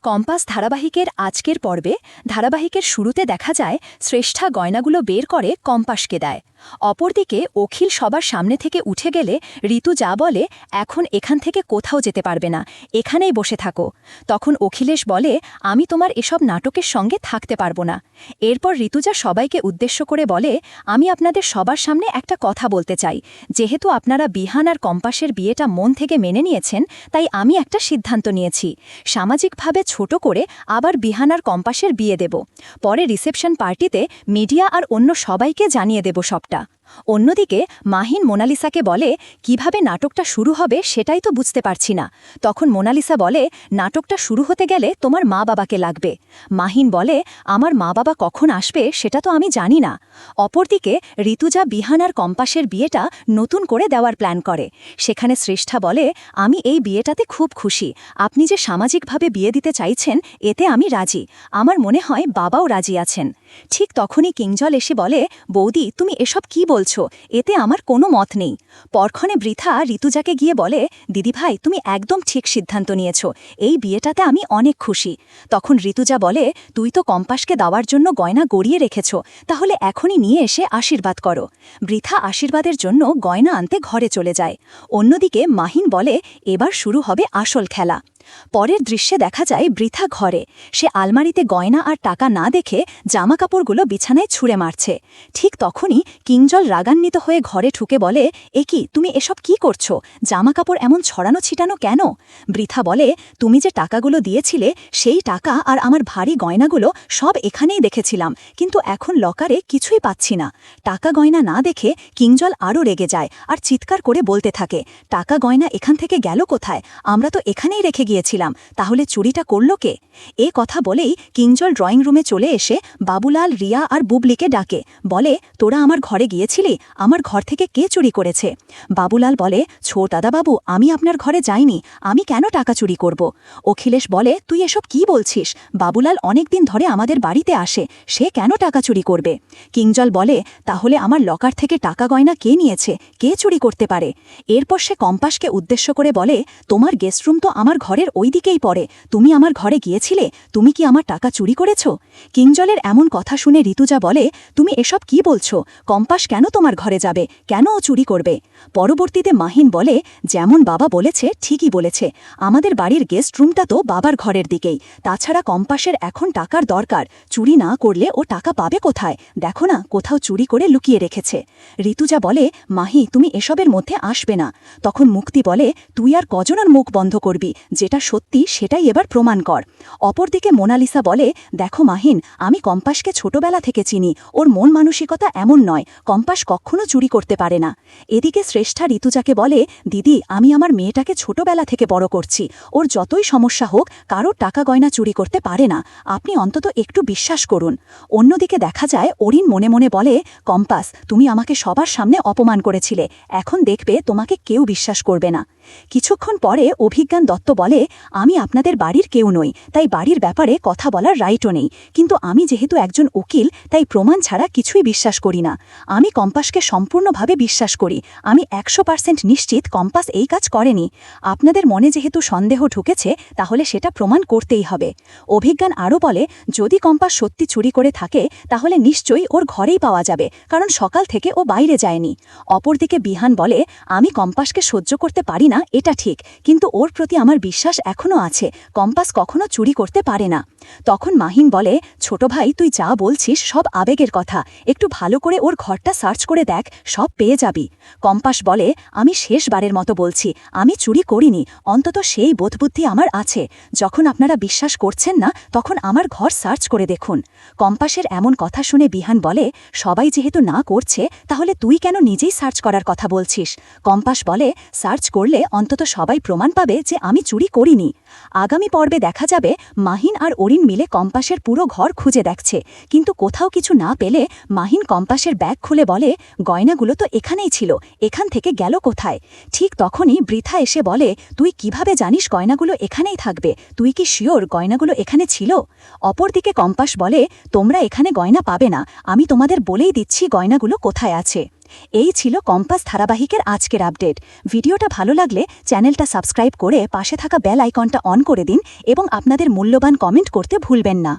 Compass ধারাবাহিকের আজকের পর্বে ধারাবাহিকের শুরুতে দেখা যায় শ্রেষ্ঠা গয়নাগুলো বের করে কম্পাসকে দেয়। অপরদিকে অখিল সবার সামনে থেকে উঠে গেলে ঋতু যা বলে, এখন এখান থেকে কোথাও যেতে পারবে না, এখানেই বসে থাকো। তখন অখিলেশ বলে, আমি তোমার এসব নাটকের সঙ্গে থাকতে পারবো না। এরপর ঋতুজা সবাইকে উদ্দেশ্য করে বলে, আমি আপনাদের সবার সামনে একটা কথা বলতে চাই। যেহেতু আপনারা বিহান আর কম্পাসের বিয়েটা মন থেকে মেনে নিয়েছেন, তাই আমি একটা সিদ্ধান্ত নিয়েছি। সামাজিকভাবে ছোট করে আবার বিহান আর কম্পাসের বিয়ে দেব। পরে রিসেপশন পার্টিতে মিডিয়া আর অন্য সবাইকে জানিয়ে দেব সবটা। অন্যদিকে মাহিন মোনালিসাকে বলে, কিভাবে নাটকটা শুরু হবে সেটাই তো বুঝতে পারছি না। তখন মোনালিসা বলে, নাটকটা শুরু হতে গেলে তোমার মা বাবাকে লাগবে। মাহিন বলে, আমার মা বাবা কখন আসবে সেটা তো আমি জানি না। অপরদিকে ঋতুজা বিহান আর কম্পাসের বিয়েটা নতুন করে দেওয়ার প্ল্যান করে। সেখানে শ্রেষ্ঠা বলে, আমি এই বিয়েটাতে খুব খুশি। আপনি যে সামাজিকভাবে বিয়ে দিতে চাইছেন এতে আমি রাজি। আমার মনে হয় বাবাও রাজি আছেন। ঠিক তখনই কিংজল এসে বলে, বৌদি তুমি এসব কি বলছো, এতে আমার কোনো মত নেই। পরক্ষণে বৃথা ঋতুজাকে গিয়ে বলে, দিদিভাই তুমি একদম ঠিক সিদ্ধান্ত নিয়েছ, এই বিয়েটাতে আমি অনেক খুশি। তখন ঋতুজা বলে, তুই তো কম্পাসকে দেওয়ার জন্য গয়না গড়িয়ে রেখেছ, তাহলে এখনই নিয়ে এসে আশীর্বাদ করো। বৃথা আশীর্বাদের জন্য গয়না আনতে ঘরে চলে যায়। অন্যদিকে মাহিন বলে, এবার শুরু হবে আসল খেলা। পরের দৃশ্যে দেখা যায় বৃথা ঘরে। সে আলমারিতে গয়না আর টাকা না দেখে জামাকাপড়গুলো বিছানায় ছুঁড়ে মারছে। ঠিক তখনই কিংজল রাগান্বিত হয়ে ঘরে ঢুকে বলে, একি তুমি এসব কি করছো, জামাকাপড় এমন ছড়ানো ছিটানো কেন? বৃথা বলে, তুমি যে টাকাগুলো দিয়েছিলে সেই টাকা আর আমার ভারী গয়নাগুলো সব এখানেই দেখেছিলাম, কিন্তু এখন লকারে কিছুই পাচ্ছি না। টাকা গয়না না দেখে কিংজল আরও রেগে যায় আর চিৎকার করে বলতে থাকে, টাকা গয়না এখান থেকে গেল কোথায়? আমরা তো এখানেই রেখে গিয়েছিলাম, তাহলে চুরিটা করল কে? এ কথা বলেই কিংজল ড্রয়িং রুমে চলে এসে বাবুলাল, রিয়া আর বুবলিকে ডাকে। বলে, তোরা আমার ঘরে গিয়েছিলি, আমার ঘর থেকে কে চুরি করেছে? বাবুলাল বলে, ছোট দাদাবাবু আমি আপনার ঘরে যাইনি, আমি কেন টাকা চুরি করব? অখিলেশ বলে, তুই এসব কি বলছিস? বাবুলাল অনেক দিন ধরে আমাদের বাড়িতে আসে, সে কেন টাকা চুরি করবে? কিংজল বলে, তাহলে আমার লকার থেকে টাকা গয়না কে নিয়েছে, কে চুরি করতে পারে? এরপর সে কম্পাসকে উদ্দেশ্য করে বলে, তোমার গেস্টরুম তো আমার ঘরের ওই দিকেই পড়ে, তুমি আমার ঘরে গিয়েছিলে, তুমি কি আমার টাকা চুরি করেছ? কিংজলের এমন কথা শুনে ঋতুজা বলে, তুমি এসব কি বলছো? কম্পাস কেন তোমার ঘরে যাবে, কেন ও চুরি করবে? পরবর্তীতে মাহিন বলে, যেমন বাবা বলেছে ঠিকই বলেছে, আমাদের বাড়ির গেস্ট রুমটা তো বাবার ঘরের দিকেই। তাছাড়া কম্পাসের এখন টাকার দরকার, চুরি না করলে ও টাকা পাবে কোথায়? দেখো না, কোথাও চুরি করে লুকিয়ে রেখেছে। ঋতুজা বলে, মাহি তুমি এসবের মধ্যে আসবে না। তখন মুক্তি বলে, তুই আর কজনের মুখ বন্ধ করবি, যেটা সত্যি সেটাই এবার প্রমাণ কর। অপরদিকে মোনালিসা বলে, দেখো মাহিন, আমি কম্পাসকে ছোটবেলা থেকে চিনি, ওর মন মানসিকতা এমন নয়, কম্পাস কখনো চুরি করতে পারে না। এদিকে শ্রেষ্ঠা ঋতুজাকে বলে, দিদি আমি আমার মেয়েটাকে ছোটবেলা থেকে বড় করছি, ওর যতই সমস্যা হোক কারোর টাকা গয়না চুরি করতে পারে না, আপনি অন্তত একটু বিশ্বাস করুন। অন্যদিকে দেখা যায় অরিন মনে মনে বলে, কম্পাস তুমি আমাকে সবার সামনে অপমান করেছিলে, এখন দেখবে তোমাকে কেউ বিশ্বাস করবে না। কিছুক্ষণ পরে অভিজ্ঞান দত্ত বলে, আমি আপনাদের বাড়ির কেউ নই, তাই বাড়ির ব্যাপারে কথা বলার রাইটও নেই, কিন্তু আমি যেহেতু একজন উকিল তাই প্রমাণ ছাড়া কিছুই বিশ্বাস করি না। আমি কম্পাসকে সম্পূর্ণভাবে বিশ্বাস করি, আমি 100% নিশ্চিত কম্পাস এই কাজ করেনি। আপনাদের মনে যেহেতু সন্দেহ ঢুকেছে তাহলে সেটা প্রমাণ করতেই হবে। অভিজ্ঞান আরও বলে, যদি কম্পাস সত্যি চুরি করে থাকে তাহলে নিশ্চয়ই ওর ঘরেই পাওয়া যাবে, কারণ সকাল থেকে ও বাইরে যায়নি। অপরদিকে বিহান বলে, আমি কম্পাসকে সহ্য করতে পারি না এটা ঠিক, কিন্তু ওর প্রতি আমার বিশ্বাস এখনও আছে, কম্পাস কখনো চুরি করতে পারে না। তখন মাহিন বলে, ছোট ভাই তুই যা বলছিস সব আবেগের কথা, একটু ভালো করে ওর ঘরটা সার্চ করে দেখ, সব পেয়ে যাবি। কম্পাস বলে, আমি শেষবারের মতো বলছি, আমি চুরি করিনি, অন্তত সেই বোধবুদ্ধি আমার আছে। যখন আপনারা বিশ্বাস করছেন না তখন আমার ঘর সার্চ করে দেখুন। কম্পাসের এমন কথা শুনে বিহান বলে, সবাই যেহেতু না করছে তাহলে তুই কেন নিজেই সার্চ করার কথা বলছিস? কম্পাস বলে, সার্চ করলে অন্তত সবাই প্রমাণ পাবে যে আমি চুরি করিনি। আগামী পর্বে দেখা যাবে মাহিন আর অরিন মিলে কম্পাসের পুরো ঘর খুঁজে দেখছে, কিন্তু কোথাও কিছু না পেলে মাহিন কম্পাসের ব্যাগ খুলে বলে, গয়নাগুলো তো এখানেই ছিল, এখান থেকে গেল কোথায়? ঠিক তখনই বৃথা এসে বলে, তুই কিভাবে জানিস গয়নাগুলো এখানেই থাকবে, তুই কি শিওর গয়নাগুলো এখানে ছিল? অপরদিকে কম্পাস বলে, তোমরা এখানে গয়না পাবে না, আমি তোমাদের বলেই দিচ্ছি গয়নাগুলো কোথায় আছে। এই ছিল কম্পাস ধারাবাহিকের আজকের আপডেট। ভিডিওটা ভালো লাগলে চ্যানেলটা সাবস্ক্রাইব করে পাশে থাকা বেল আইকনটা অন করে দিন এবং আপনাদের মূল্যবান কমেন্ট করতে ভুলবেন না।